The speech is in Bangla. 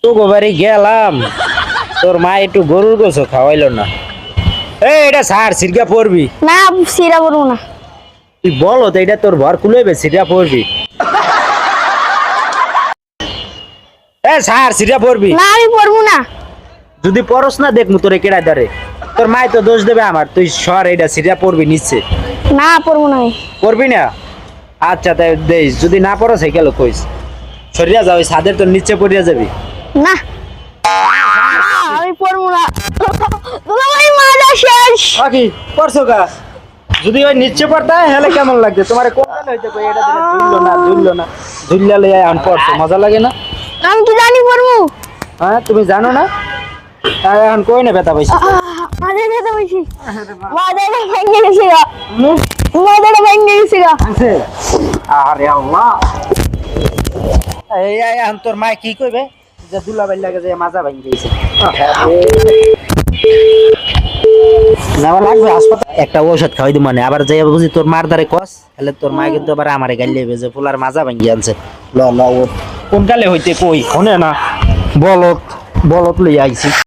তো গোবারে গেলাম, তোর মা একটু গরুর গোছ খাওয়াইলো না। এই এটা সার সিরকা পড়বি না সিরা বলবো না। তুই বলো তো, এটা তোর ভর কুলাইবে সিরকা পড়বি? এ সার সিরকা পড়বি? না আমি পড়বো না। যদি পরস না দেখমু তোরে কেডা ধরে, তোর মাই তো দোষ দেবে আমার। তুই সর, এটা সিরকা পড়বি নিচ্ছে। না পড়বো না আমি। পড়বি না? আচ্ছা তাই দেই, যদি না পড়ো সাইকেল কইস সরিয়া যাও, ওই ছাদের তোর নিচে পড়িয়া যাবি। না আমি পড়বো না। দুলাভাই মাজা শেষ। বাকি পড়ছো গা? যদি ওই নিচে পড়তা হেলে কেমন লাগবে তোমারে? কোন হইতে কই এটা দিলে ঝুললো না ঝুললা লইয়া আন পড়ছো, মজা লাগে না? আমি কি জানি পড়বো? হ্যাঁ তুমি জানো না? আর এখন কই না ব্যথা পাইছি? মাঝে ব্যথা পাইছি। মাঝাটা ভেঙে গেছে গা। মাঝাটা ভেঙে গেছে গা। আছে? আরে আল্লাহ, এই এখন তোর মা কি কইবে যে দুলাভাই লাগে যে মাজা ভাঙি গেছে? যাওয়া লাগবে হাসপাতাল, একটা ঔষধ খাওয়াই দি মানে। আবার যাই বুঝি তোর মার দ্বারে কস, তাহলে তোর মা কিন্তু আবার আমারে গাইলে যে পোলার মাজা ভাঙি আনছে। ল ল, কোন কালে হইতে কই শোনে না, বলত বলত লই আইছি।